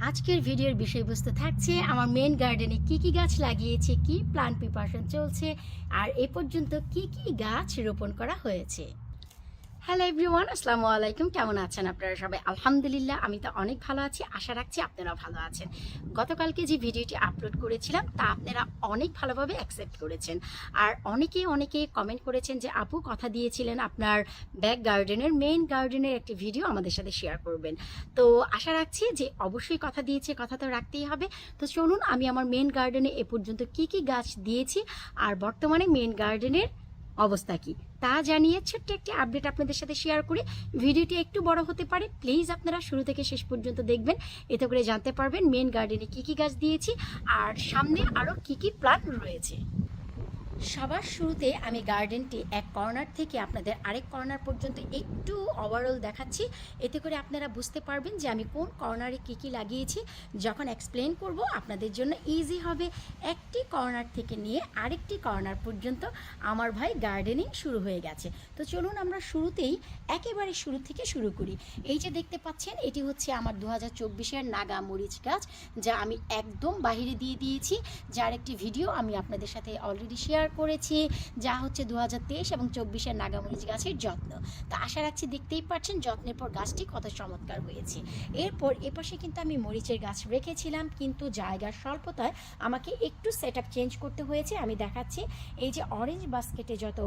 আজকের ভিডিওর বিষয়বস্তু থাকছে আমার মেন গার্ডেনে কি কি গাছ লাগিয়েছে, কি প্লান্ট প্রিপারেশন চলছে, আর এ পর্যন্ত কি কি গাছ রোপণ করা হয়েছে। হ্যালো এভরিওয়ান, আসসালামু আলাইকুম। কেমন আছেন আপনারা সবাই? আলহামদুলিল্লাহ, আমি তো অনেক ভালো আছি। আশা রাখছি আপনারা ভালো আছেন। গতকালকে যে ভিডিওটি আপলোড করেছিলাম তা আপনারা অনেক ভালোভাবে অ্যাকসেপ্ট করেছেন, আর অনেকে কমেন্ট করেছেন যে আপু কথা দিয়েছিলেন আপনার ব্যাক গার্ডেনের মেইন গার্ডেনের একটি ভিডিও আমাদের সাথে শেয়ার করবেন। তো আশা রাখছি যে অবশ্যই কথা দিয়েছে, কথা তো রাখতেই হবে। তো চলুন আমি আমার মেইন গার্ডেনে এ পর্যন্ত কি কি গাছ দিয়েছি আর বর্তমানে মেইন গার্ডেনের অবস্থা কি তা জানিয়ে ছোট্ট একটি আপডেট আপনাদের সাথে শেয়ার করি। ভিডিওটি একটু বড় হতে পারে, প্লিজ আপনারা শুরু থেকে শেষ পর্যন্ত দেখবেন, এতে করে জানতে পারবেন মেন গার্ডেনে কি কি গাছ দিয়েছি আর সামনে আরও কি কি প্ল্যান রয়েছে। সবার শুরুতে আমি গার্ডেনটি এক কর্নার থেকে আপনাদের আরেক কর্নার পর্যন্ত একটু ওভারঅল দেখাচ্ছি, এতে করে আপনারা বুঝতে পারবেন যে আমি কোন কর্নারে কী কী লাগিয়েছি। যখন এক্সপ্লেন করব আপনাদের জন্য ইজি হবে। একটি কর্নার থেকে নিয়ে আরেকটি কর্নার পর্যন্ত আমার ভাই গার্ডেনিং শুরু হয়ে গেছে। তো চলুন আমরা শুরুতেই একেবারে শুরু থেকে শুরু করি। এই যে দেখতে পাচ্ছেন, এটি হচ্ছে আমার 2024-এর নাগা মরিচ গাছ, যা আমি একদম বাহিরে দিয়ে দিয়েছি, যার একটি ভিডিও আমি আপনাদের সাথে অলরেডি শেয়ার করেছি, যা হচ্ছে 2023 এবং 24-এর নাগামরিচ গাছের যত্ন। তো আশা রাখছি দেখতেই পাচ্ছেন যত্নের পর গাছটি কত চমৎকার হয়েছে। এরপর এপাশে কিন্তু আমি মরিচের গাছ রেখেছিলাম, কিন্তু জায়গার স্বল্পতায় আমাকে একটু সেট আপ চেঞ্জ করতে হয়েছে। আমি দেখাচ্ছি, এই যে অরেঞ্জ বাস্কেটে যত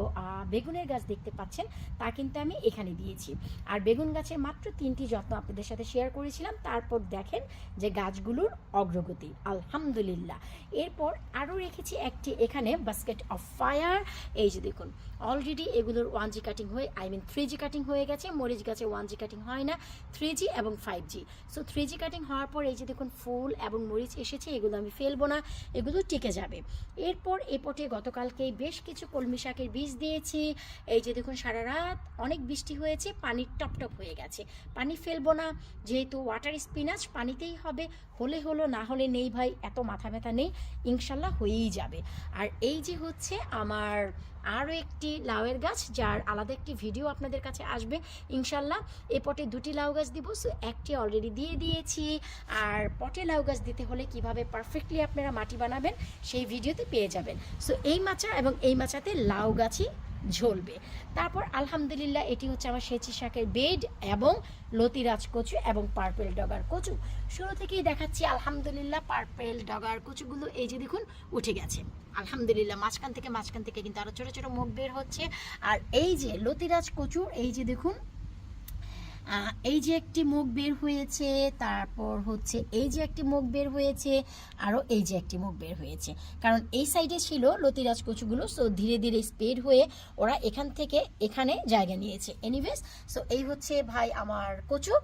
বেগুনের গাছ দেখতে পাচ্ছেন তা কিন্তু আমি এখানে দিয়েছি। আর বেগুন গাছের মাত্র 3টি যত্ন আপনাদের সাথে শেয়ার করেছিলাম। তারপর দেখেন যে গাছগুলোর অগ্রগতি আলহামদুলিল্লাহ। এরপর আরও রেখেছি একটি এখানে বাস্কেট অফ ফায়ার। এই যে দেখুন অলরেডি এগুলোর 1G কাটিং হয়ে 3G কাটিং হয়ে গেছে। মরিচ গাছে 1G কাটিং হয় না, 3G এবং 5G। সো 3G কাটিং হওয়ার পর এই যে দেখুন ফুল এবং মরিচ এসেছে, এগুলো আমি ফেলবো না, এগুলো টিকে যাবে। এরপর এ পটে গতকালকেই বেশ কিছু কলমি শাকের বীজ দিয়েছি। এই যে দেখুন সারা রাত অনেক বৃষ্টি হয়েছে, পানি টপ হয়ে গেছে, পানি ফেলবো না, যেহেতু ওয়াটার স্পিনাচ পানিতেই হবে, হলে হলো না হলে নেই ভাই, এত মাথা ব্যথা নেই, ইনশাল্লাহ হয়েই যাবে। আর এই যে হচ্ছে আমার আরও একটি লাউয়ের গাছ, যার আলাদা একটি ভিডিও আপনাদের কাছে আসবে ইনশাল্লাহ। এ পটে 2টি লাউ গাছ দিব, সো একটি অলরেডি দিয়ে দিয়েছি। আর পটে লাউ গাছ দিতে হলে কিভাবে পারফেক্টলি আপনারা মাটি বানাবেন সেই ভিডিওতে পেয়ে যাবেন। সো এই মাচা এবং এই মাচাতে লাউ গাছই ঝলবে। তারপর আলহামদুলিল্লাহ এটি হচ্ছে আমার সেচি শাকের বেড এবং লতিরাজ কচু এবং পার্পেল ডগার কচু। শুরু থেকেই দেখাচ্ছি আলহামদুলিল্লাহ পার্পেল ডগার কচুগুলো এই যে দেখুন উঠে গেছে আলহামদুলিল্লাহ। মাঝখান থেকে কিন্তু আরও ছোটো ছোটো মুখ বের হচ্ছে। আর এই যে লতিরাজ কচুর এই যে দেখুন এই যে একটি মুখ বের হয়েছে, তারপর হচ্ছে এই যে একটি মুখ বের হয়েছে, আরও এই যে একটি মুখ বের হয়েছে, কারণ এই সাইডে ছিল লতিরাজ কচুগুলো। সো ধীরে ধীরে স্প্রেড হয়ে ওরা এখান থেকে এখানে জায়গা নিয়েছে। এনিওয়েজ, সো এই হচ্ছে ভাই আমার কচু।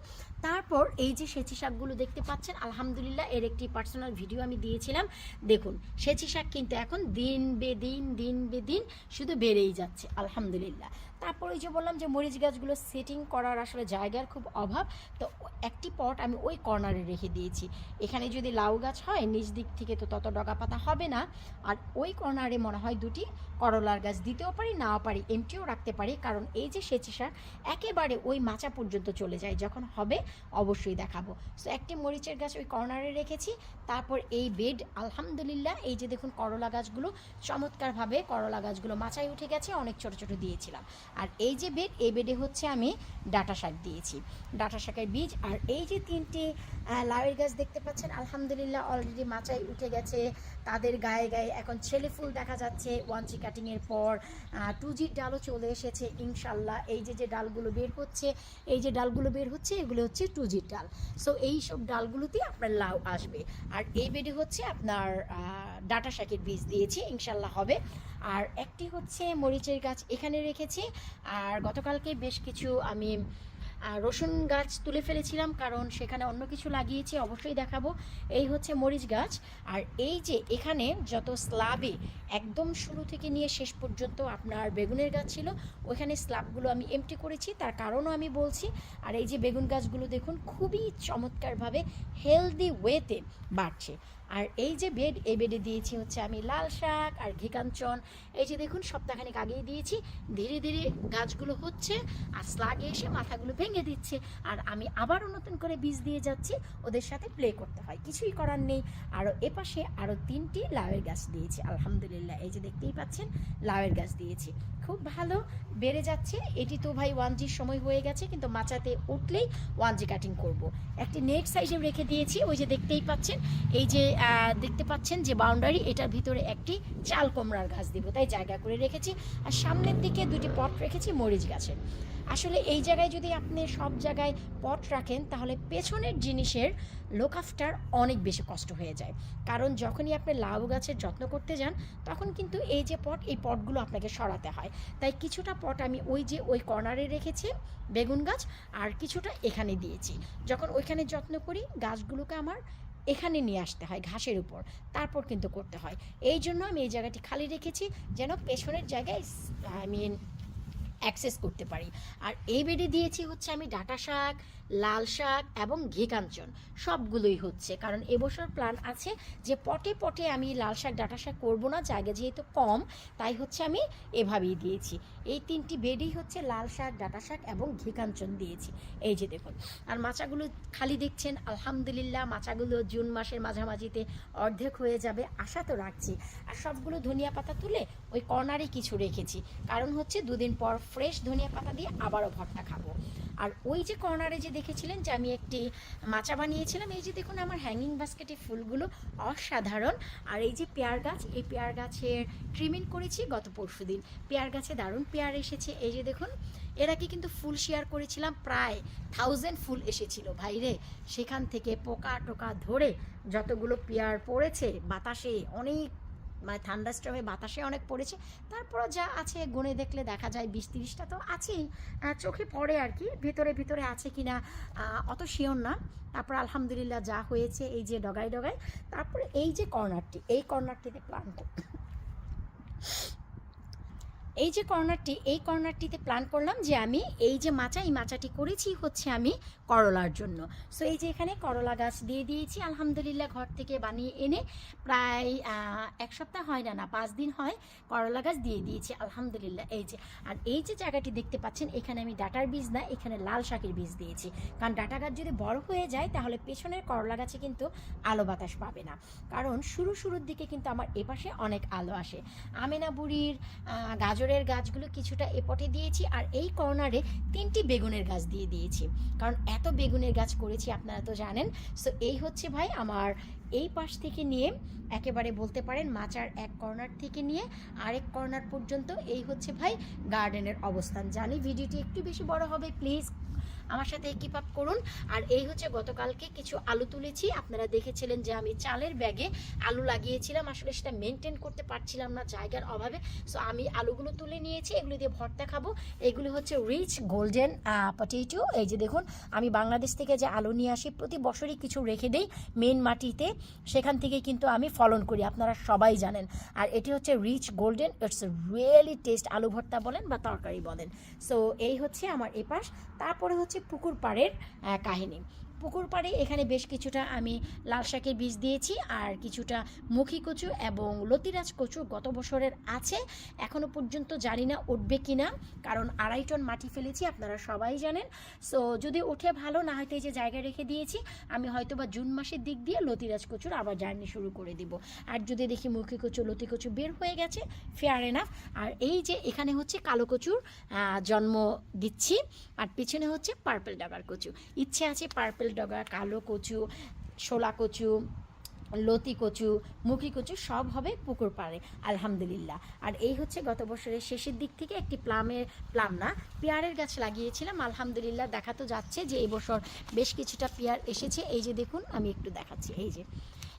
তারপর এই যে সেচি শাকগুলো দেখতে পাচ্ছেন আলহামদুলিল্লাহ, এর একটি পার্সোনাল ভিডিও আমি দিয়েছিলাম। দেখুন সেচি শাক কিন্তু এখন দিন বেদিন শুধু বেড়েই যাচ্ছে আলহামদুলিল্লাহ। তারপর ওই যে বললাম যে মরিচ গাছগুলো সেটিং করার আসলে জায়গার খুব অভাব, তো একটি পট আমি ওই কর্নারে রেখে দিয়েছি। এখানে যদি লাউ গাছ হয় নিচ দিক থেকে তো তত ডগা পাতা হবে না, আর ওই কর্নারে মনে হয় 2টি করলার গাছ দিতেও পারি, নাও পারি, এমটিও রাখতে পারি, কারণ এই যে সেচি শাক একেবারে ওই মাচা পর্যন্ত চলে যায়, যখন হবে অবশ্যই দেখাবো। সো একটি মরিচের গাছ ওই কর্নারে রেখেছি। তারপর এই বেড আলহামদুলিল্লাহ এই যে দেখুন করলা গাছগুলো চমৎকারভাবে করলা গাছগুলো মাচায় উঠে গেছে, অনেক ছোট ছোট দিয়েছিলাম। আর এই যে বেড, এই বেডে হচ্ছে আমি ডাঁটা শাক দিয়েছি, ডাঁটা শাকের বীজ। আর এই যে 3টি লাউয়ের গাছ দেখতে পাচ্ছেন আলহামদুলিল্লাহ অলরেডি মাচায় উঠে গেছে, তাদের গায়ে গায়ে এখন ছেলে ফুল দেখা যাচ্ছে। 1G কাটিংয়ের পর 2G ডালও চলে এসেছে ইনশাল্লাহ। এই যে ডালগুলো বের হচ্ছে, এই যে ডালগুলো বের হচ্ছে, এগুলো হচ্ছে 2G ডাল। সো এই সব ডালগুলোতে আপনার লাউ আসবে। আর এই বেডে হচ্ছে আপনার ডাঁটা শাকের বীজ দিয়েছি, ইনশাল্লাহ হবে। আর একটি হচ্ছে মরিচের গাছ এখানে রেখেছি। আর গতকালকে বেশ কিছু আমি রসুন গাছ তুলে ফেলেছিলাম, কারণ সেখানে অন্য কিছু লাগিয়েছি, অবশ্যই দেখাবো। এই হচ্ছে মরিচ গাছ। আর এই যে এখানে যত স্ল্যাবে একদম শুরু থেকে নিয়ে শেষ পর্যন্ত আপনার বেগুনের গাছ ছিল, ওইখানে স্ল্যাবগুলো আমি এমটি করেছি, তার কারণও আমি বলছি। আর এই যে বেগুন গাছগুলো দেখুন খুবই চমৎকারভাবে হেলদি ওয়েতে বাড়ছে আর এই যে বেড, এই বেডে দিয়েছি হচ্ছে আমি লাল শাক আর ঘি কাঞ্চন। এই যে দেখুন সপ্তাহখানেক আগেই দিয়েছি, ধীরে ধীরে গাছগুলো হচ্ছে আর স্লাগে এসে মাথাগুলো ভেঙে দিচ্ছে, আর আমি আবারও নতুন করে বীজ দিয়ে যাচ্ছি। ওদের সাথে প্লে করতে হয়, কিছুই করার নেই। আরও এপাশে আরও 3টি লাউয়ের গাছ দিয়েছি আলহামদুলিল্লাহ। এই যে দেখতেই পাচ্ছেন লাউয়ের গাছ দিয়েছি, খুব ভালো বেড়ে যাচ্ছে। এটি তো ভাই 1Gর সময় হয়ে গেছে, কিন্তু মাচাতে উঠলেই 1G কাটিং করব। একটি নেট সাইজে রেখে দিয়েছি, ওই যে দেখতেই পাচ্ছেন, এই যে দেখতে পাচ্ছেন যে বাউন্ডারি, এটার ভিতরে একটি চাল কুমড়ার গাছ দিব, তাই জায়গা করে রেখেছি। আর সামনের দিকে 2টি পট রেখেছি মরিচ গাছের। আসলে এই জায়গায় যদি আপনি সব জায়গায় পট রাখেন তাহলে পেছনের জিনিসের লুক আফটার অনেক বেশি কষ্ট হয়ে যায়, কারণ যখনই আপনি লাউ গাছের যত্ন করতে যান তখন কিন্তু এই যে পট, এই পটগুলো আপনাকে সরাতে হয়। তাই কিছুটা পট আমি ওই কর্নারে রেখেছি বেগুন গাছ, আর কিছুটা এখানে দিয়েছি। যখন ওইখানে যত্ন করি গাছগুলোকে আমার এখানে নিয়ে আসতে হয় ঘাসের উপর, তারপর কিন্তু করতে হয়। এই জন্য আমি এই জায়গাটি খালি রেখেছি যেন পেছনের জায়গায় অ্যাক্সেস করতে পারি। আর এই বেডে দিয়েছি হচ্ছে আমি ডাঁটা শাক, লাল শাক এবং ঘি কাঞ্চন, সবগুলোই হচ্ছে। কারণ এবছর প্ল্যান আছে যে পটে পটে আমি লাল শাক ডাঁটা শাক করবো না, জায়গা যেহেতু কম, তাই হচ্ছে আমি এভাবেই দিয়েছি। এই 3টি বেডেই হচ্ছে লাল শাক, ডাঁটা শাক এবং ঘি কাঞ্চন দিয়েছি। এই যে দেখুন, আর মাচাগুলো খালি দেখছেন আলহামদুলিল্লাহ, মাচাগুলো জুন মাসের মাঝামাঝিতে অর্ধেক হয়ে যাবে আশা তো রাখছি। আর সবগুলো ধনিয়া পাতা তুলে ওই কর্নারে কিছু রেখেছি, কারণ হচ্ছে 2 দিন পর ফ্রেশ ধনিয়া পাতা দিয়ে আবারও ভর্তা খাবো। আর ওই যে কর্নারে যে দেখেছিলেন যে আমি একটি মাচা বানিয়েছিলাম, এই যে দেখুন আমার হ্যাঙ্গিং বাস্কেটে ফুলগুলো অসাধারণ। আর এই যে পেয়ার গাছ, এই পেয়ার গাছের ট্রিমিং করেছি গত পরশুদিন। পেয়ার গাছে দারুণ পেয়ার এসেছে। এই যে দেখুন, এর আগে কিন্তু ফুল শেয়ার করেছিলাম, প্রায় 1000 ফুল এসেছিল ভাইরে। সেখান থেকে পোকা টোকা ধরে যতগুলো পেয়ার পড়েছে, বাতাসে অনেক, মানে থান্ডারস্টর্মে বাতাসে অনেক পড়েছে, তারপরও যা আছে গুনে দেখলে দেখা যায় 20-30টা তো আছেই, চোখে পড়ে আর কি, ভিতরে ভিতরে আছে কিনা অত শিওর না। তারপর আলহামদুলিল্লাহ যা হয়েছে, এই যে ডগায় ডগায়। তারপরে এই যে কর্নারটি, এই কর্নারটিতে প্ল্যান্ট, এই কর্নারটিতে প্ল্যান করলাম যে আমি এই যে মাচা, এই মাচাটি করেছি হচ্ছে আমি করলার জন্য। সো এই যে এখানে করলা গাছ দিয়ে দিয়েছি আলহামদুলিল্লাহ, ঘর থেকে বানিয়ে এনে প্রায় 1 সপ্তাহ হয় না, 5 দিন হয় করলা গাছ দিয়ে দিয়েছি আলহামদুলিল্লাহ। এই যে, আর এই যে জায়গাটি দেখতে পাচ্ছেন, এখানে আমি ডাঁটার বীজ না, এখানে লাল শাকের বীজ দিয়েছি। কারণ ডাঁটা গাছ যদি বড় হয়ে যায় তাহলে পেছনের করলা গাছে কিন্তু আলো বাতাস পাবে না, কারণ শুরুর দিকে কিন্তু আমার এপাশে অনেক আলো আসে। আমেনা বুড়ির গাজরের গাছগুলো কিছুটা এপটে দিয়েছি, আর এই কর্নারে 3টি বেগুনের গাছ দিয়ে দিয়েছি, কারণ এত বেগুনের গাছ করেছি আপনারা তো জানেন। সো এই হচ্ছে ভাই আমার এই পাশ থেকে নিয়ে একেবারে বলতে পারেন মাচার এক কর্নার থেকে নিয়ে আরেক কর্নার পর্যন্ত এই হচ্ছে ভাই গার্ডেনের অবস্থান। জানি ভিডিওটি একটু বেশি বড় হবে, প্লিজ আমার সাথে কিপ আপ করুন। আর এই হচ্ছে গতকালকে কিছু আলু তুলেছি, আপনারা দেখেছিলেন যে আমি চালের ব্যাগে আলু লাগিয়েছিলাম, আসলে সেটা মেনটেন করতে পারছিলাম না জায়গার অভাবে। সো আমি আলুগুলো তুলে নিয়েছি, এগুলো দিয়ে ভর্তা খাবো। এগুলো হচ্ছে রিচ গোল্ডেন পটেটো। এই যে দেখুন, আমি বাংলাদেশ থেকে যে আলু নিয়ে আসি প্রতি বছরই কিছু রেখে দেই মেন মাটিতে, সেখান থেকে কিন্তু আমি ফলন করি, আপনারা সবাই জানেন। আর এটি হচ্ছে rich golden, it's really taste, আলু ভর্তা বলেন বা তরকারি বলেন। সো এই হচ্ছে আমার এপাশ। তারপরে হচ্ছে পুকুর পাড়ের কাহিনী। পুকুর পাড়ে এখানে বেশ কিছুটা আমি লাল শাকের বীজ দিয়েছি, আর কিছুটা মুখী কচু এবং লতিরাজ কচু গত বছরের আছে, এখনও পর্যন্ত জানি না উঠবে কি না, কারণ 2.5 টন মাটি ফেলেছি, আপনারা সবাই জানেন। সো যদি ওঠে ভালো, না হয়তো এই যে জায়গায় রেখে দিয়েছি, আমি হয়তো বা জুন মাসের দিক দিয়ে লতিরাজ কচুর আবার জার্নি শুরু করে দিব। আর যদি দেখি মুখী কচু লতি কচু বের হয়ে গেছে, ফেয়ার এনাফ। আর এই যে এখানে হচ্ছে কালো কচুর জন্ম দিচ্ছি, আর পিছনে হচ্ছে পার্পেল ডগার কচু। ইচ্ছে আছে পার্পেল ডগা, কালো কচু, শোলা কচু, লতি কচু, মুখী কচু সব হবে পুকুর পাড়ে আলহামদুলিল্লাহ। আর এই হচ্ছে গত বছরের শেষের দিক থেকে একটি পেয়ারের গাছ লাগিয়েছিলাম আলহামদুলিল্লাহ। দেখা তো যাচ্ছে যে এই বছর বেশ কিছুটা পেয়ার এসেছে। এই যে দেখুন, আমি একটু দেখাচ্ছি, এই যে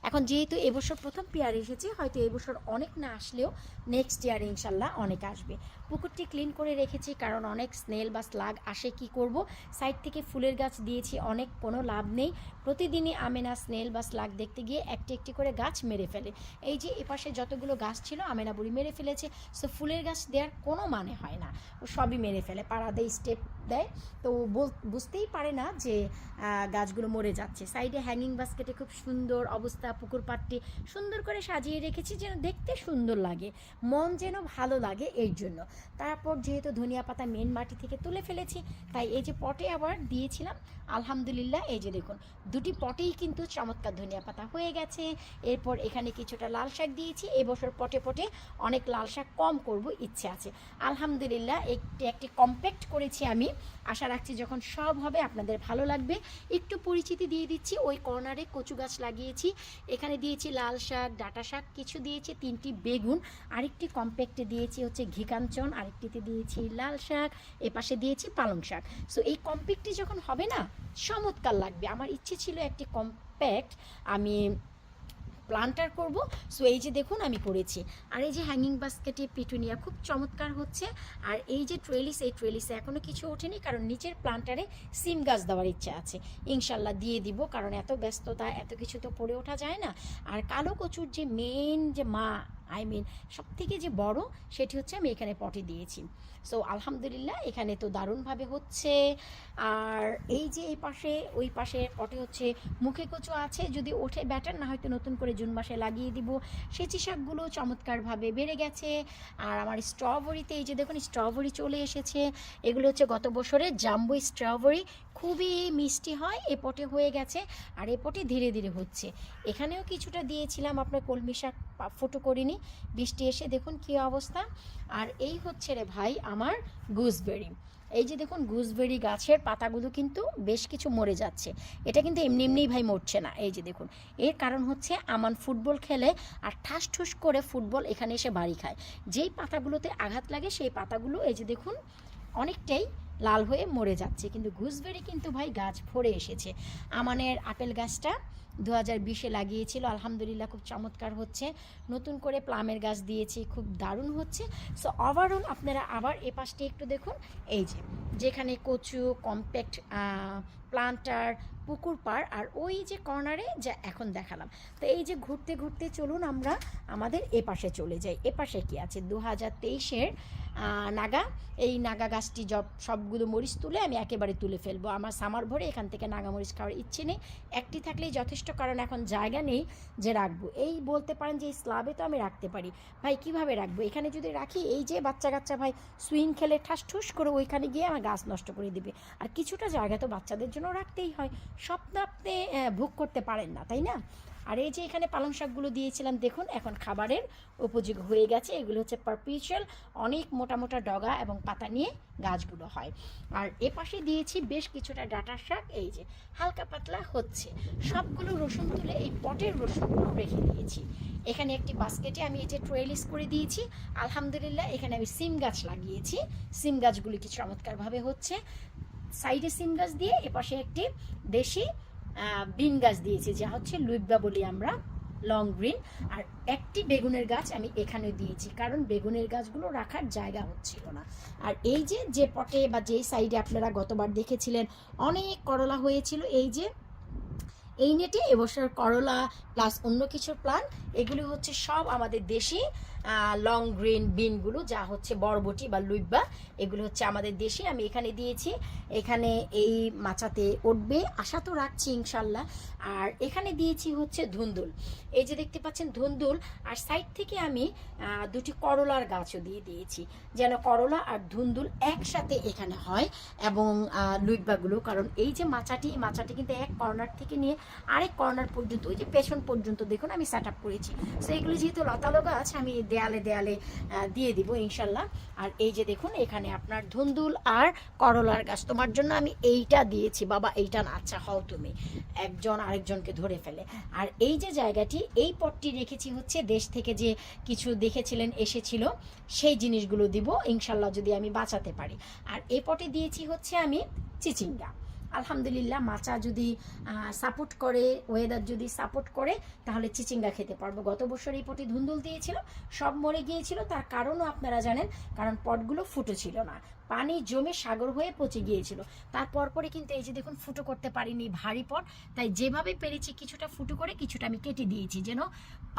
এখন যেহেতু এবছর প্রথম পেয়ার এসেছে, হয়তো এবছর অনেক না আসলেও নেক্সট ইয়ারে ইনশাল্লাহ অনেক আসবে। পুকুরটি ক্লিন করে রেখেছি, কারণ অনেক স্নেল বা স্লাগ আসে, কি করব। সাইড থেকে ফুলের গাছ দিয়েছি অনেক, কোনো লাভ নেই, প্রতিদিনই আমেনা স্নেল বা স্লাগ দেখতে গিয়ে একটি একটি করে গাছ মেরে ফেলে। এই যে এপাশে যতগুলো গাছ ছিল আমেনা বুড়ি মেরে ফেলেছে, সো ফুলের গাছ দেওয়ার কোনো মানে হয় না, ও সবই মেরে ফেলে, পাড়া দেয়, স্টেপ দেয়, তো বুঝতেই পারে না যে গাছগুলো মরে যাচ্ছে। সাইডে হ্যাঙ্গিং বাস্কেটে খুব সুন্দর অবস্থা, পুকুর পাড়টি সুন্দর করে সাজিয়ে রেখেছি যেন দেখতে সুন্দর লাগে, মন যেন ভালো লাগে এর জন্য। তারপর যেহেতু ধনিয়া পাতা মেন মাটি থেকে তুলে ফেলেছি, তাই এই যে পটে আবার দিয়েছিলাম। আলহামদুলিল্লাহ, এই যে দেখুন দুটি পটেই কিন্তু চমৎকার ধনিয়া পাতা হয়ে গেছে। এরপর এখানে কিছুটা লাল শাক দিয়েছি। এবছর পটে পটে অনেক লাল শাক কম করব ইচ্ছে আছে। আলহামদুলিল্লাহ একটি কম্প্যাক্ট করেছি আমি। আশা রাখছি যখন সব হবে আপনাদের ভালো লাগবে। একটু পরিচিতি দিয়ে দিচ্ছি, ওই কর্নারে কচু গাছ লাগিয়েছি, এখানে দিয়েছি লাল শাক, ডাঁটা শাক কিছু দিয়েছি, 3টি বেগুন, আরেকটি কম্প্যাক্টে দিয়েছি হচ্ছে ঘিকাঞ্চন, আরেকটিতে দিয়েছি লাল শাক, এপাশে দিয়েছি পালং শাক। সো এই কম্প্যাক্টটি যখন হবে না চমৎকার লাগবে। আমার ইচ্ছে ছিল একটি কম্প্যাক্ট আমি প্লান্টার করব। সো এই যে দেখুন আমি করেছি। আর এই যে হ্যাঙ্গিং বাস্কেটে পিটুনিয়া খুব চমৎকার হচ্ছে। আর এই যে ট্রেলিস, এই ট্রেলিসে এখনও কিছু ওঠেনি, কারণ নিচের প্লান্টারে সিম গাছ দেওয়ার ইচ্ছা আছে, ইনশাল্লাহ দিয়ে দিব, কারণ এত ব্যস্ততা এত কিছু তো পড়ে ওঠা যায় না। আর কালো কচুর যে মেন যে সব থেকে যে বড়, সেটি হচ্ছে আমি এখানে পটে দিয়েছি। সো আলহামদুলিল্লাহ এখানে তো দারুণভাবে হচ্ছে। আর এই যে এই পাশে ওই পাশে পটে হচ্ছে মুখে কচু আছে, যদি ওঠে ব্যাটার, না হয়তো নতুন করে জুন মাসে লাগিয়ে দিব। সেচি শাকগুলো চমৎকারভাবে বেড়ে গেছে। আর আমার স্ট্রবেরিতে এই যে দেখুন স্ট্রবেরি চলে এসেছে। এগুলো হচ্ছে গত বছরের জাম্বো স্ট্রবেরি, খুবই মিষ্টি হয়। এ পটে হয়ে গেছে আর এ পটে ধীরে ধীরে হচ্ছে। এখানেও কিছুটা দিয়েছিলাম আপনার কলমি শাক, ফুটো করিনি, বৃষ্টি এসে দেখুন কী অবস্থা। আর এই হচ্ছে রে ভাই আমার গুজবেরি। এই যে দেখুন গুজবেরি গাছের পাতাগুলো কিন্তু বেশ কিছু মরে যাচ্ছে। এটা কিন্তু এমনি এমনিই ভাই মরছে না। এই যে দেখুন, এর কারণ হচ্ছে আমান ফুটবল খেলে আর ঠাস ঠুস করে ফুটবল এখানে এসে বাড়ি খায়। যেই পাতাগুলোতে আঘাত লাগে সেই পাতাগুলো এই যে দেখুন অনেকটাই লাল হয়ে মরে যাচ্ছে। কিন্তু গুজবেরি কিন্তু ভাই গাছ ভরে এসেছে। আমানের আপেল গাছটা 2020-এ লাগিয়েছিল, আলহামদুলিল্লাহ খুব চমৎকার হচ্ছে। নতুন করে প্লামের গাছ দিয়েছি, খুব দারুণ হচ্ছে। সো ওভারঅল আপনারা আবার এ পাশটি একটু দেখুন, এই যে যেখানে কচু, কম্প্যাক্ট প্লান্টার, পুকুর পাড়, আর ওই যে কর্নারে যা এখন দেখালাম। তো এই যে ঘুরতে ঘুরতে চলুন আমরা আমাদের এপাশে চলে যাই। এপাশে কি আছে 2023-এর নাগা। এই নাগা গাছটি সবগুলো মরিচ তুলে আমি একেবারে তুলে ফেলবো। আমার সামার ভরে এখান থেকে নাগা মরিচ খাওয়ার ইচ্ছে নেই, একটি থাকলেই যথেষ্ট, কারণ এখন জায়গা নেই যে রাখবো। এই বলতে পারেন যে এই স্ল্যাবে তো আমি রাখতে পারি, ভাই কিভাবে রাখবো? এখানে যদি রাখি এই যে বাচ্চা কাচ্চা ভাই সুইং খেলে ঠাস ঠুস করে ওইখানে গিয়ে আমার গাছ নষ্ট করে দিবে। আর কিছুটা জায়গা তো বাচ্চাদের জন্য রাখতেই হয়, সব তো আপনি ভোগ করতে পারেন না, তাই না? আর এই যে এখানে পালং শাকগুলো দিয়েছিলাম, দেখুন এখন খাবারের উপযোগী হয়ে গেছে। এগুলো হচ্ছে পারপিচুয়াল, অনেক মোটা মোটা ডগা এবং পাতা নিয়ে গাছগুলো হয়। আর এ পাশে দিয়েছি বেশ কিছুটা ডাঁটার শাক, এই যে হালকা পাতলা হচ্ছে। সবগুলো রসুন তুলে এই পটের রসুনগুলো রেখে দিয়েছি। এখানে একটি বাস্কেটে আমি এই যে ট্রেলিস করে দিয়েছি। আলহামদুলিল্লাহ এখানে আমি সিম গাছ লাগিয়েছি, সিম গাছগুলি কি চমৎকারভাবে হচ্ছে। সাইডে সিম গাছ দিয়ে এপাশে একটি দেশি বিন গাছ দিয়েছি, যা হচ্ছে লুইব্বা বলি আমরা, লং গ্রিন। আর একটি বেগুনের গাছ আমি এখানে দিয়েছি, কারণ বেগুনের গাছগুলো রাখার জায়গা হচ্ছিল না। আর এই যে পটে বা যেই সাইডে আপনারা গতবার দেখেছিলেন অনেক করলা হয়েছিল, এই নেটে এবছর করলা প্লাস অন্য কিছুর প্লান্ট, এগুলি হচ্ছে সব আমাদের দেশি লং গ্রিন বিনগুলো, যা হচ্ছে বরবটি বা লুইব্বা, এগুলো হচ্ছে আমাদের দেশি। আমি এখানে দিয়েছি, এখানে এই মাচাতে উঠবে আশা তো রাখছি ইনশাল্লাহ। আর এখানে দিয়েছি হচ্ছে ধুন্দুল, এই যে দেখতে পাচ্ছেন ধুন্দুল। আর সাইড থেকে আমি দুটি করলার গাছও দিয়ে দিয়েছি, যেন করলা আর ধুন্দুল একসাথে এখানে হয়, এবং লুইব্বাগুলো, কারণ এই যে মাচাটি কিন্তু এক কর্নার থেকে নিয়ে আরেক কর্নার পর্যন্ত, ওই যে পেছন পর্যন্ত দেখুন আমি সেট আপ করেছি। সো এগুলো যেহেতু লতালো গাছ, আমি দেয়ালে দেয়ালে দিয়ে দিব ইনশাল্লাহ। আর এই যে দেখুন এখানে আপনার ধুন্দুল আর করলার গাছ, তোমার জন্য আমি এইটা দিয়েছি বাবা, এইটা না, আচ্ছা হও তুমি, একজন আরেকজনকে ধরে ফেলে। আর এই যে জায়গাটি, এই পটটি রেখেছি হচ্ছে দেশ থেকে যে কিছু দেখেছিলেন এসেছিল, সেই জিনিসগুলো দিব ইনশাল্লাহ যদি আমি বাঁচাতে পারি। আর এই পটে দিয়েছি হচ্ছে আমি চিচিঙ্গা। আলহামদুলিল্লাহ মাচা যদি সাপোর্ট করে, ওয়েদার যদি সাপোর্ট করে, তাহলে চিচিঙ্গা খেতে পারবো। গত বছর এই পটে ধুন্দুল দিয়েছিল, সব মরে গিয়েছিল, তার কারণও আপনারা জানেন, কারণ পটগুলো ফুটো ছিল না, পানি জমে সাগর হয়ে পচে গিয়েছিল। তারপর পরে কিন্তু এই যে দেখুন ফুটো করতে পারিনি, ভারী পট, তাই যেভাবে পেরেছি কিছুটা ফুটো করে কিছুটা আমি কেটে দিয়েছি যেন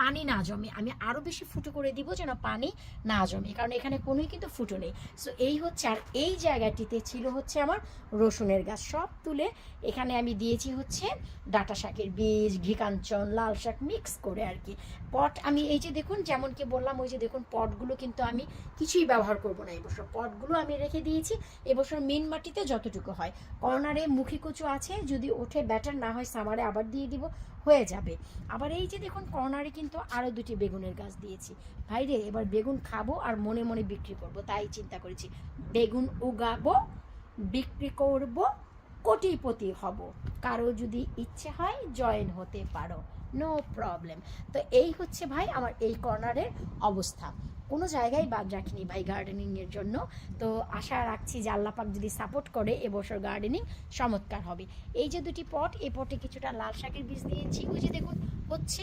পানি না জমে। আমি আরও বেশি ফুটো করে দিব যেন পানি না জমে, কারণ এখানে কোনোই কিন্তু ফুটো নেই। সো এই হচ্ছে, আর এই জায়গাটিতে ছিল হচ্ছে আমার রসুনের গাছ, সব তুলে এখানে আমি দিয়েছি হচ্ছে ডাঁটা শাকের বীজ, ঘি কাঞ্চন, লাল শাক মিক্স করে আর কি। পট আমি এই যে দেখুন যেমন কি বললাম, ওই যে দেখুন পটগুলো কিন্তু আমি কিছুই ব্যবহার করব না এবছর, পটগুলো আমি রেখে দিয়েছি এবছর মেন মাটিতে যতটুকু হয়। কর্নারে মুখী কচু আছে, যদি ওঠে ব্যাটার না হয় সামারে আবার দিয়ে দিব, হয়ে যাবে। আবার এই যে দেখুন কর্নারে কিন্তু আরও 2টি বেগুনের গাছ দিয়েছি। ভাইরে এবার বেগুন খাবো আর মনে মনে বিক্রি করব, তাই চিন্তা করেছি বেগুন উগাবো, বিক্রি করব, কোটিপতি হব। কারো যদি ইচ্ছে হয় জয়েন হতে পারো, নো প্রবলেম। তো এই হচ্ছে ভাই আমার এই কর্নারের অবস্থা, কোনো জায়গায় বাদ রাখিনি ভাই গার্ডেনিংয়ের জন্য। তো আশা রাখছি যে আল্লাহ পাক যদি সাপোর্ট করে এবছর গার্ডেনিং চমৎকার হবে। এই যে 2টি পট, এই পটে কিছুটা লাল শাকের বীজ দিয়েছি, ওই যে দেখুন হচ্ছে।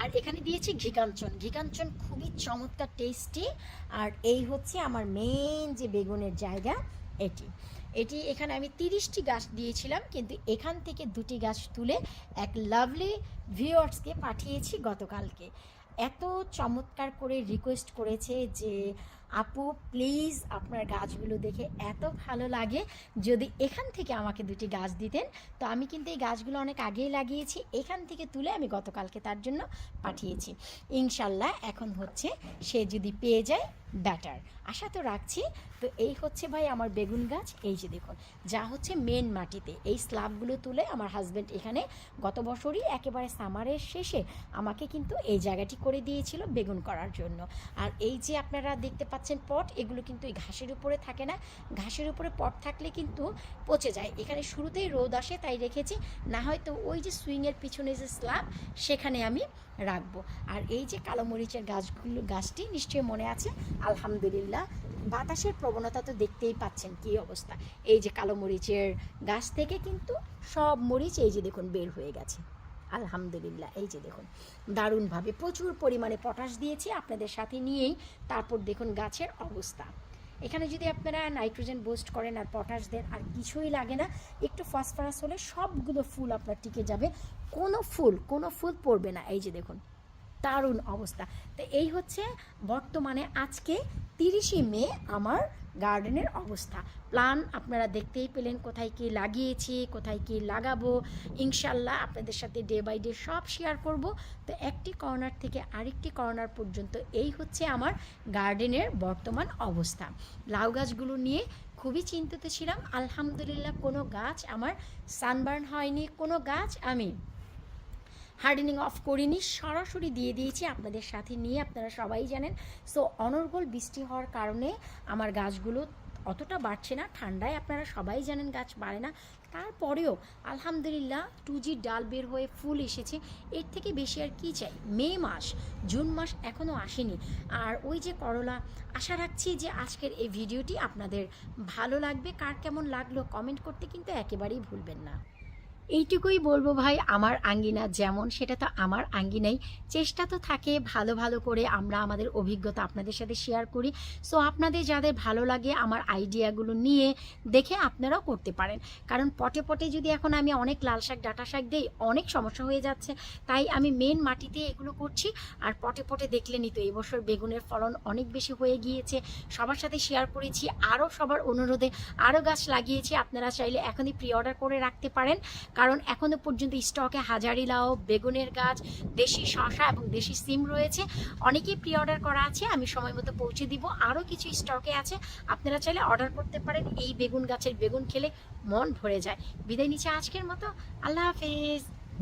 আর এখানে দিয়েছি ঘিকাঞ্চন, ঘিকাঞ্চন খুবই চমৎকার টেস্টি। আর এই হচ্ছে আমার মেন যে বেগুনের জায়গা, এটি এখানে আমি 30টি গাছ দিয়েছিলাম, কিন্তু এখান থেকে 2টি গাছ তুলে এক লাভলি ভিউয়ার্সকে পাঠিয়েছি গতকালকে। এত চমৎকার করে রিকোয়েস্ট করেছে যে আপু প্লিজ আপনার গাছগুলো দেখে এত ভালো লাগে, যদি এখান থেকে আমাকে 2টি গাছ দিতেন। তো আমি কিন্তু এই গাছগুলো অনেক আগেই লাগিয়েছি, এখান থেকে তুলে আমি গতকালকে তার জন্য পাঠিয়েছি। ইনশাল্লাহ এখন হচ্ছে সে যদি পেয়ে যায় ব্যাটার, আশা তো রাখছি। তো এই হচ্ছে ভাই আমার বেগুন গাছ, এই যে দেখুন যা হচ্ছে মেন মাটিতে। এই স্ল্যাবগুলো তুলে আমার হাজব্যান্ড এখানে গত বছরই একেবারে সামারের শেষে আমাকে কিন্তু এই জায়গাটি করে দিয়েছিল বেগুন করার জন্য। আর এই যে আপনারা দেখতে পাচ্ছেন পট, এগুলো কিন্তু এই ঘাসের উপরে থাকে না, ঘাসের উপরে পট থাকলে কিন্তু পচে যায়। এখানে শুরুতেই রোদ আসে তাই রেখেছি, না হয়তো ওই যে সুইংয়ের পিছনে যে স্ল্যাব সেখানে আমি রাখবো। আর এই যে কালো মরিচের গাছটি নিশ্চয়ই মনে আছে, আলহামদুলিল্লাহ বাতাসের প্রবণতা তো দেখতেই পাচ্ছেন কী অবস্থা। এই যে কালো মরিচের গাছ থেকে কিন্তু সব মরিচ এই যে দেখুন বের হয়ে গেছে আলহামদুলিল্লাহ। এই যে দেখুন দারুণভাবে প্রচুর পরিমাণে পটাশ দিয়েছি আপনাদের সাথে নিয়েই। তারপর দেখুন গাছের অবস্থা, এখানে যদি আপনারা নাইট্রোজেন বুস্ট করেন আর পটাশ দেন আর কিছুই লাগে না, একটু ফসফরাস হলে সবগুলো ফুল আপনার টিকে যাবে, কোনো ফুল পড়বে না। এই যে দেখুন দারুণ অবস্থা। তো এই হচ্ছে বর্তমানে আজকে 30শে মে আমার গার্ডেনের অবস্থা। প্ল্যান আপনারা দেখতেই পেলেন, কোথায় কী লাগিয়েছি, কোথায় কী লাগাবো, ইনশাল্লাহ আপনাদের সাথে ডে বাই ডে সব শেয়ার করব। তো একটি কর্নার থেকে আরেকটি কর্নার পর্যন্ত এই হচ্ছে আমার গার্ডেনের বর্তমান অবস্থা। লাউ গাছগুলো নিয়ে খুবই চিন্তিত ছিলাম, আলহামদুলিল্লাহ কোনো গাছ আমার সানবার্ন হয়নি, কোনো গাছ আমি হার্ডেনিং অফ করিনি, সরাসরি দিয়ে দিয়েছি আপনাদের সাথে নিয়ে, আপনারা সবাই জানেন। সো অনর্গল বৃষ্টি হওয়ার কারণে আমার গাছগুলো অতটা বাড়ছে না, ঠান্ডায় আপনারা সবাই জানেন গাছ বাড়ে না, তারপরেও আলহামদুলিল্লাহ 2G ডাল বের হয়ে ফুল এসেছে। এর থেকে বেশি আর কি চাই। মে মাস, জুন মাস এখনও আসেনি। আর ওই যে করলা, আশা রাখছি যে আজকের এই ভিডিওটি আপনাদের ভালো লাগবে। কার কেমন লাগলো কমেন্ট করতে কিন্তু একেবারেই ভুলবেন না। এইটুকুই বলবো ভাই, আমার আঙ্গিনা যেমন সেটা তো আমার আঙ্গিনাই, চেষ্টা তো থাকে ভালো ভালো করে আমরা আমাদের অভিজ্ঞতা আপনাদের সাথে শেয়ার করি। সো আপনাদের যাদের ভালো লাগে আমার আইডিয়াগুলো নিয়ে দেখে আপনারাও করতে পারেন, কারণ পটে পটে যদি এখন আমি অনেক লাল শাক ডাঁটা শাক দিই অনেক সমস্যা হয়ে যাচ্ছে, তাই আমি মেন মাটিতে এগুলো করছি। আর পটে পটে দেখলেনই তো এবছর বেগুনের ফলন অনেক বেশি হয়ে গিয়েছে, সবার সাথে শেয়ার করেছি, আরও সবার অনুরোধে আরও গাছ লাগিয়েছি। আপনারা চাইলে এখনই প্রি অর্ডার করে রাখতে পারেন, কারণ এখনও পর্যন্ত স্টকে হাজারি লাউ, বেগুনের গাছ, দেশি শসা এবং দেশি সিম রয়েছে। অনেকেই প্রি অর্ডার করা আছে, আমি সময় মতো পৌঁছে দিব। আরও কিছু স্টকে আছে, আপনারা চাইলে অর্ডার করতে পারেন। এই বেগুন গাছের বেগুন খেলে মন ভরে যায়। বিদায় নিচ্ছে আজকের মতো, আল্লাহ হাফেজ।